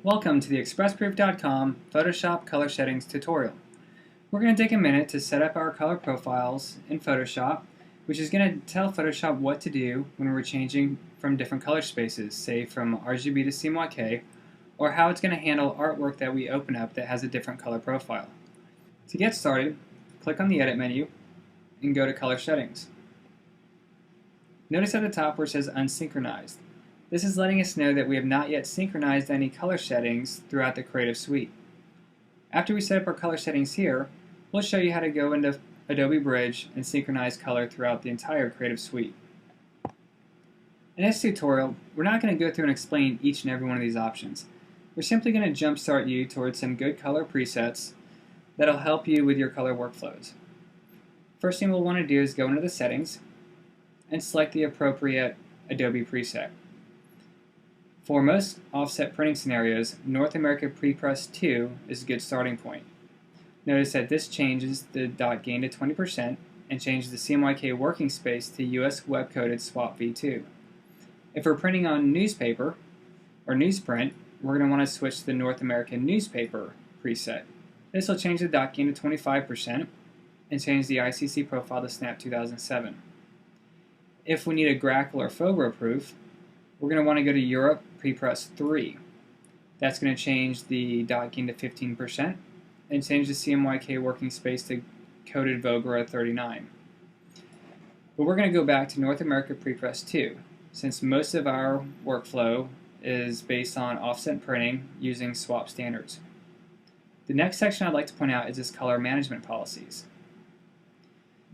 Welcome to the ExpressProof.com Photoshop color settings tutorial. We're going to take a minute to set up our color profiles in Photoshop, which is going to tell Photoshop what to do when we're changing from different color spaces, say from RGB to CMYK, or how it's going to handle artwork that we open up that has a different color profile. To get started, click on the Edit menu and go to Color Settings. Notice at the top where it says Unsynchronized. This is letting us know that we have not yet synchronized any color settings throughout the Creative Suite. After we set up our color settings here, we'll show you how to go into Adobe Bridge and synchronize color throughout the entire Creative Suite. In this tutorial, we're not going to go through and explain each and every one of these options. We're simply going to jumpstart you towards some good color presets that'll help you with your color workflows. First thing we'll want to do is go into the settings and select the appropriate Adobe preset. For most offset printing scenarios, North America Prepress 2 is a good starting point. Notice that this changes the dot gain to 20% and changes the CMYK working space to US web-coded swap v2. If we're printing on newspaper or newsprint, we're going to want to switch to the North American Newspaper preset. This will change the dot gain to 25% and change the ICC profile to Snap 2007. If we need a Grackle or Fogra proof, we're going to want to go to Europe Prepress 3. That's going to change the dot gain to 15% and change the CMYK working space to coded Vogra 39. But we're going to go back to North America Prepress 2, since most of our workflow is based on offset printing using swap standards. The next section I'd like to point out is this color management policies.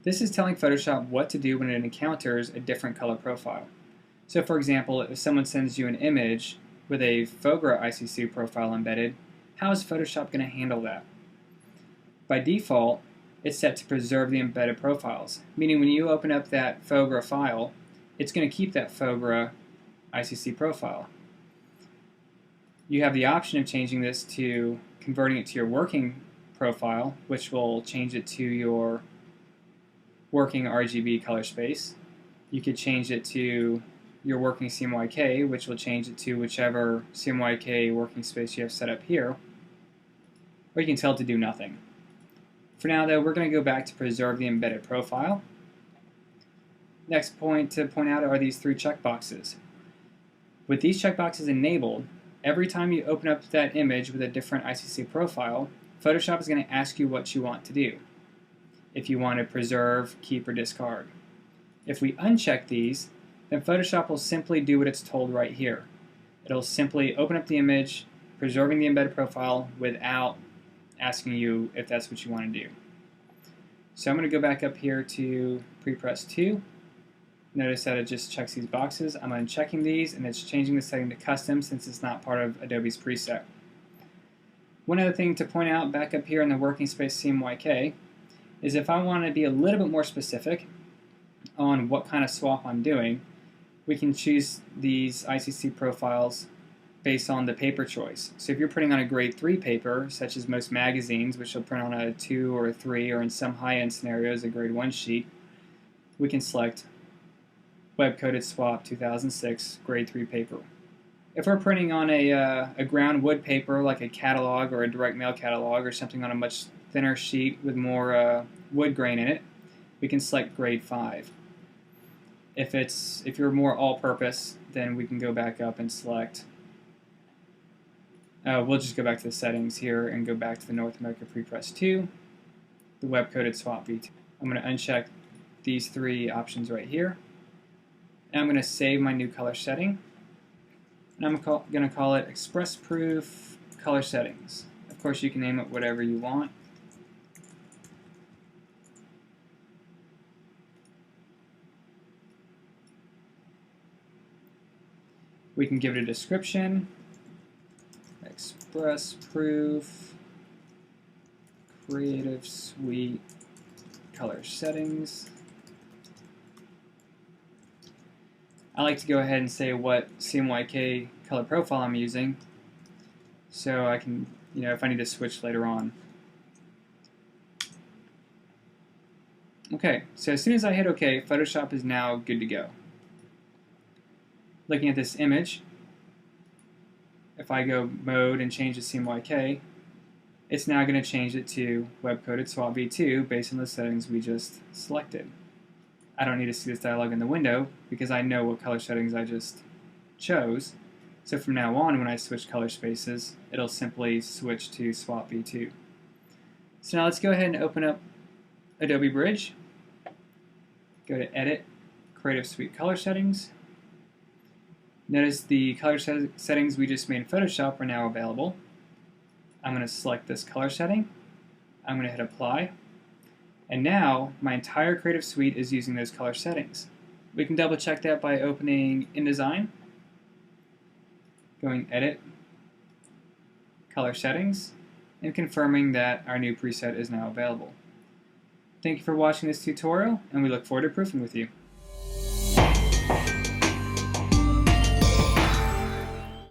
This is telling Photoshop what to do when it encounters a different color profile. So for example, if someone sends you an image with a Fogra ICC profile embedded, how is Photoshop going to handle that? By default, it's set to preserve the embedded profiles, meaning when you open up that Fogra file, it's going to keep that Fogra ICC profile. You have the option of changing this to converting it to your working profile, which will change it to your working RGB color space. You could change it to your working CMYK, which will change it to whichever CMYK working space you have set up here, or you can tell it to do nothing. For now though, we're going to go back to preserve the embedded profile. Next point to point out are these three checkboxes. With these checkboxes enabled, every time you open up that image with a different ICC profile, Photoshop is going to ask you what you want to do. If you want to preserve, keep, or discard. If we uncheck these, then Photoshop will simply do what it's told right here. It'll simply open up the image, preserving the embedded profile without asking you if that's what you want to do. So I'm going to go back up here to Prepress 2. Notice that it just checks these boxes. I'm unchecking these and it's changing the setting to custom since it's not part of Adobe's preset. One other thing to point out back up here in the working space CMYK is if I want to be a little bit more specific on what kind of swap I'm doing, we can choose these ICC profiles based on the paper choice. So if you're printing on a grade 3 paper, such as most magazines, which will print on a 2 or a 3, or in some high-end scenarios a grade 1 sheet, we can select web-coded swap 2006 grade 3 paper. If we're printing on a ground wood paper like a catalog or a direct mail catalog or something on a much thinner sheet with more wood grain in it, we can select grade 5. If you're more all-purpose, then we can go back up and select. We'll just go back to the settings here and go back to the North America Prepress 2, the web-coded swap v2. I'm going to uncheck these three options right here, and I'm going to save my new color setting, and I'm going to call it ExpressProof Color Settings. Of course, you can name it whatever you want. We can give it a description, ExpressProof Creative Suite Color Settings. I like to go ahead and say what CMYK color profile I'm using, so I can, if I need to switch later on. Okay, so as soon as I hit OK, Photoshop is now good to go. Looking at this image, if I go mode and change the CMYK, it's now going to change it to web-coded swap v2 based on the settings we just selected. I don't need to see this dialog in the window because I know what color settings I just chose. So from now on, when I switch color spaces, it'll simply switch to swap v2. So now let's go ahead and open up Adobe Bridge. Go to Edit, Creative Suite Color Settings. Notice the color settings we just made in Photoshop are now available. I'm going to select this color setting. I'm going to hit Apply. And now my entire Creative Suite is using those color settings. We can double check that by opening InDesign, going Edit, Color Settings, and confirming that our new preset is now available. Thank you for watching this tutorial, and we look forward to proofing with you.